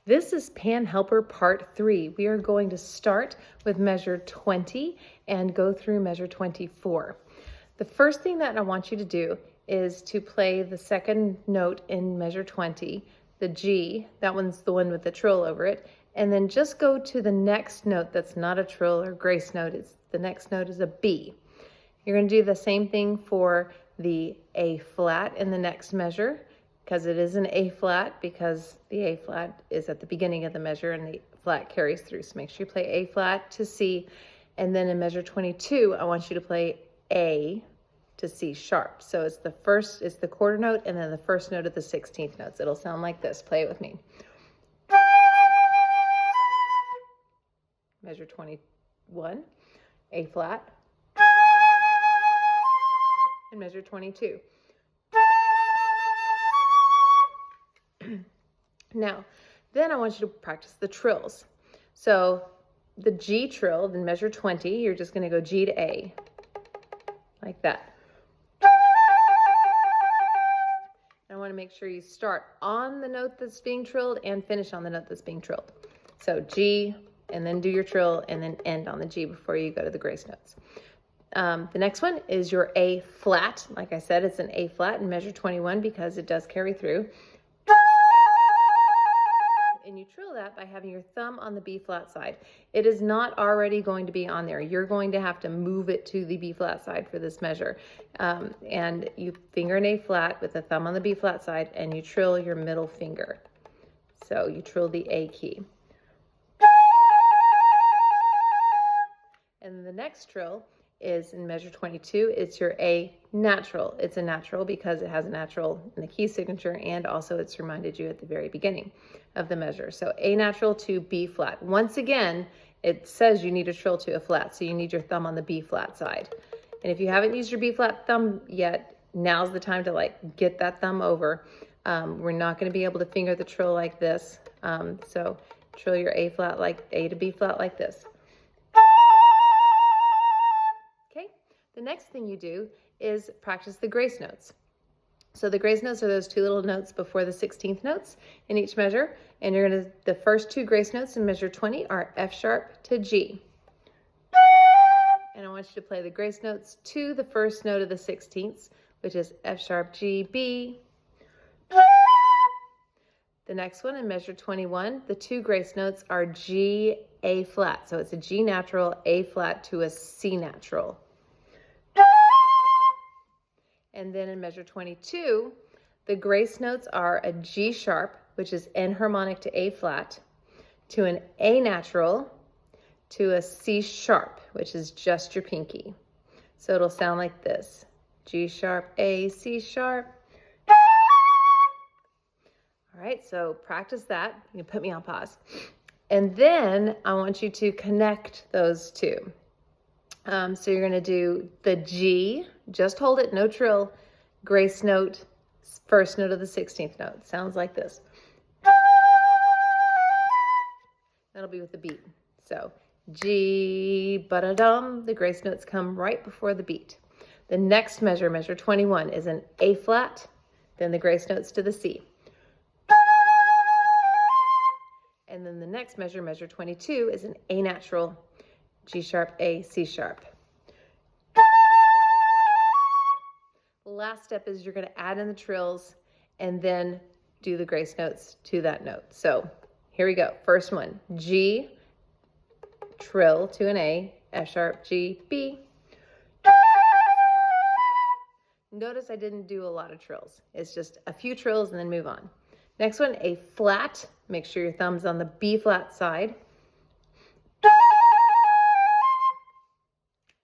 This is Pan Helper Part 3. We are going to start with measure 20 and go through measure 24. The first thing that I want you to do is to play the second note in measure 20, the G, that one's the one with the trill over it, and then just go to the next note that's not a trill or grace note. The next note is a B. You're going to do the same thing for the A flat in the next measure, because it is an A flat, because the A flat is at the beginning of the measure and the flat carries through. So make sure you play A flat to C. And then in measure 22, I want you to play A to C sharp. So it's the quarter note and then the first note of the 16th notes. It'll sound like this. Play it with me. Measure 21, A flat. And measure 22. Now, then I want you to practice the trills. So the G trill, in measure 20, you're just going to go G to A, like that. I want to make sure you start on the note that's being trilled and finish on the note that's being trilled. So G, and then do your trill, and then end on the G before you go to the grace notes. The next one is your A flat. Like I said, it's an A flat in measure 21 because it does carry through. And you trill that by having your thumb on the B flat side. It is not already going to be on there. You're going to have to move it to the B flat side for this measure. And you finger an A flat with the thumb on the B flat side, and you trill your middle finger. So you trill the A key. And the next trill is in measure 22. It's your A natural. It's a natural because it has a natural in the key signature, and also it's reminded you at the very beginning of the measure. So A natural to B flat. Once again, it says you need a trill to a flat, so you need your thumb on the B flat side. And if you haven't used your B flat thumb yet, now's the time to get that thumb over. We're not going to be able to finger the trill like this. So trill your A flat like A to B flat like this. The next thing you do is practice the grace notes. So the grace notes are those two little notes before the 16th notes in each measure. And the first two grace notes in measure 20 are F sharp to G. And I want you to play the grace notes to the first note of the 16ths, which is F sharp, G, B. The next one in measure 21, the two grace notes are G, A flat. So it's a G natural, A flat to a C natural. And then in measure 22, the grace notes are a G sharp, which is enharmonic to A flat, to an A natural, to a C sharp, which is just your pinky. So it'll sound like this. G sharp, A, C sharp. All right, so practice that. You can put me on pause. And then I want you to connect those two. So you're going to do the G, just hold it, no trill, grace note, first note of the 16th note. Sounds like this. That'll be with the beat. So G, ba-da-dum, the grace notes come right before the beat. The next measure, measure 21, is an A flat, then the grace notes to the C. And then the next measure, measure 22, is an A natural, G sharp, A, C sharp. The last step is you're going to add in the trills and then do the grace notes to that note. So here we go. First one, G, trill to an A, F sharp, G, B. Notice I didn't do a lot of trills. It's just a few trills and then move on. Next one, A flat. Make sure your thumb's on the B flat side.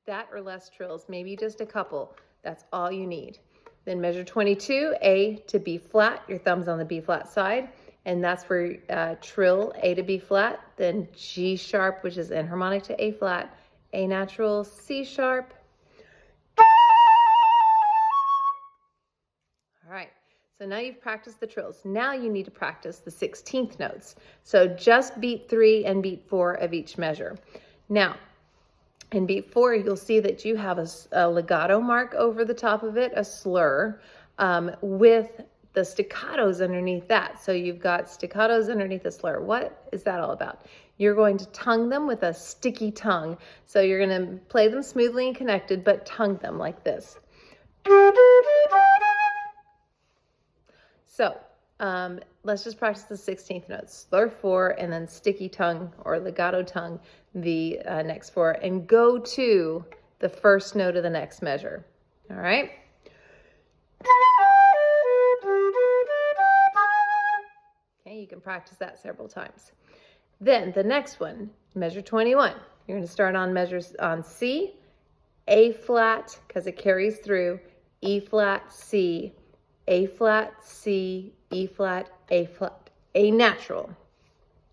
That or less trills, maybe just a couple. That's all you need. Then measure 22, A to B flat. Your thumb's on the B flat side, and that's for trill A to B flat. Then G sharp, which is enharmonic to A flat, A natural, C sharp. All right, so now you've practiced the trills. Now you need to practice the 16th notes. So just beat 3 and beat 4 of each measure. Now, in beat 4, you'll see that you have a legato mark over the top of it, a slur, with the staccatos underneath that. So you've got staccatos underneath the slur. What is that all about? You're going to tongue them with a sticky tongue. So you're going to play them smoothly and connected, but tongue them like this. So let's just practice the 16th note. Slur 4 and then sticky tongue or legato tongue the next 4 and go to the first note of the next measure. All right? Okay, you can practice that several times. Then the next one, measure 21. You're going to start on measures on C, A flat, because it carries through, E flat, C, A flat, C, E flat, A natural.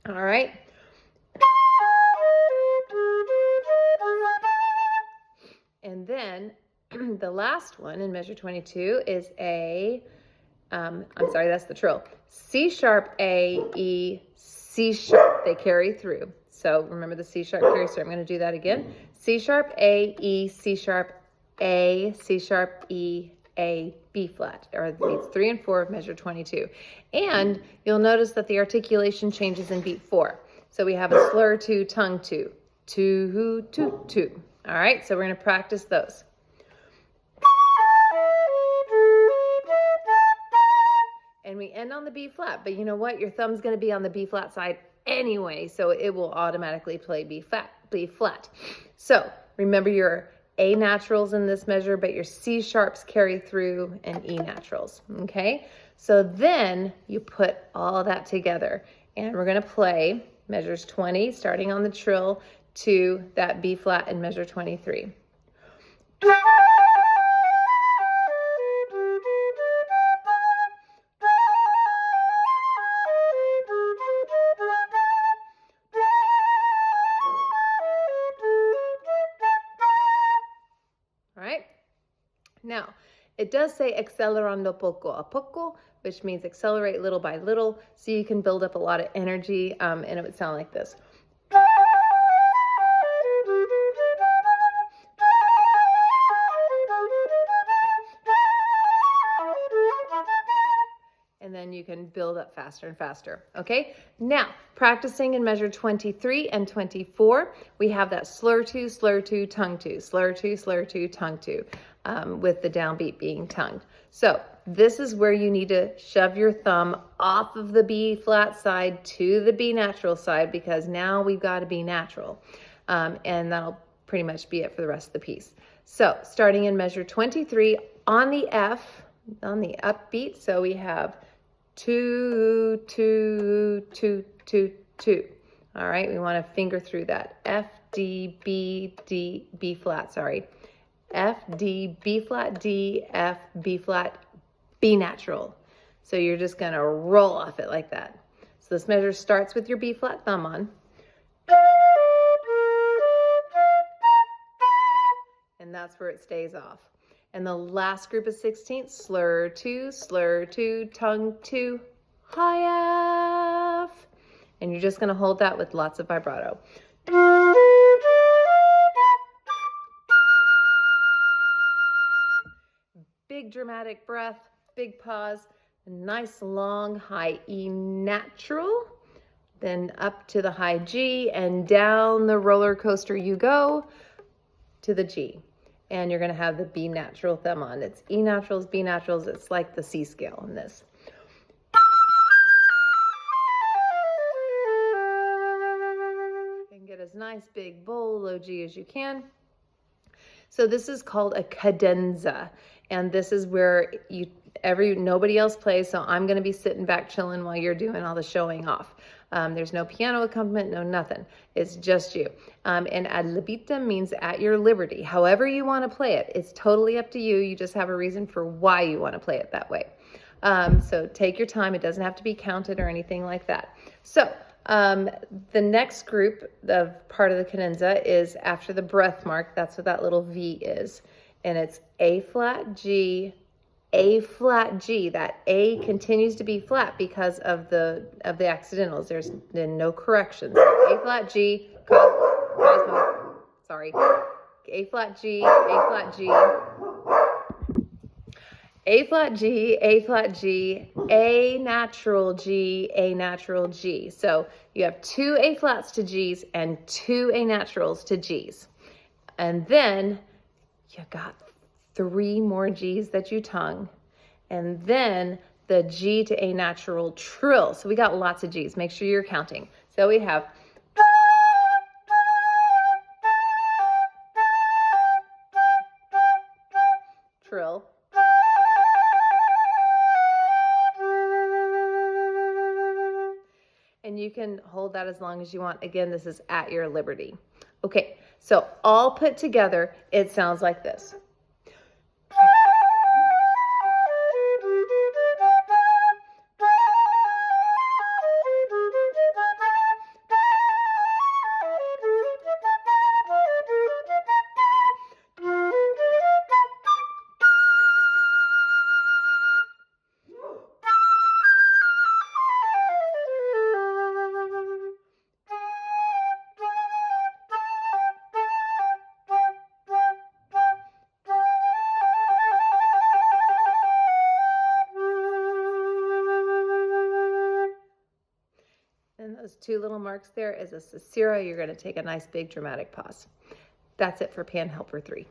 All right. And then the last one in measure 22 is I'm sorry, that's the trill. C sharp, A, E, C sharp. They carry through. So remember the C sharp carries through. I'm going to do that again. C sharp, A, E, C sharp, A, C sharp, E, A, B flat, or beats 3 and 4 of measure 22. And you'll notice that the articulation changes in beat 4. So we have a slur 2, tongue 2, 2, 2, 2. All right, so we're going to practice those. And we end on the B flat, but you know what? Your thumb's going to be on the B flat side anyway, so it will automatically play B flat. So remember your A naturals in this measure, but your C sharps carry through and E naturals, okay? So then you put all that together, and we're going to play measures 20, starting on the trill, to that B flat in measure 23. Now, it does say accelerando poco a poco, which means accelerate little by little, so you can build up a lot of energy, and it would sound like this. And then you can build up faster and faster, okay? Now, practicing in measure 23 and 24, we have that slur 2, tongue 2, slur 2, tongue 2, with the downbeat being tongued. So this is where you need to shove your thumb off of the B flat side to the B natural side, because now we've got a B natural. And that'll pretty much be it for the rest of the piece. So starting in measure 23 on the F, on the upbeat, so we have 2, 2, 2, 2, 2. All right, we want to finger through that. F, D, B, D, B flat, sorry. F, D, B flat, D, F, B flat, B natural. So you're just going to roll off it like that. So this measure starts with your B flat thumb on. And that's where it stays off. And the last group of 16th, slur 2, tongue 2, high F. And you're just going to hold that with lots of vibrato. Big dramatic breath, big pause, a nice long high E natural, then up to the high G, and down the roller coaster you go to the G. And you're going to have the B natural thumb on. It's E naturals, B naturals. It's like the C scale in this. And get as nice big bold low G as you can. So this is called a cadenza. And this is where nobody else plays. So I'm going to be sitting back chilling while you're doing all the showing off. There's no piano accompaniment, no nothing. It's just you. And ad libitum means at your liberty. However you want to play it, it's totally up to you. You just have a reason for why you want to play it that way. So take your time. It doesn't have to be counted or anything like that. So the next group of part of the cadenza is after the breath mark. That's what that little V is. And it's A flat G, A flat G. That A continues to be flat because of the accidentals. There's been no corrections. A flat G, sorry. A flat G, A flat G. A flat G, A flat G, A natural G, A natural G. So you have 2 A flats to Gs and 2 A naturals to Gs. And then you got 3 more Gs that you tongue. And then the G to A natural trill. So we got lots of Gs. Make sure you're counting. So we have trill. And you can hold that as long as you want. Again, this is at your liberty. Okay, so all put together, it sounds like this. And those 2 little marks there is a Sisira. You're going to take a nice big dramatic pause. That's it for Pan Helper 3.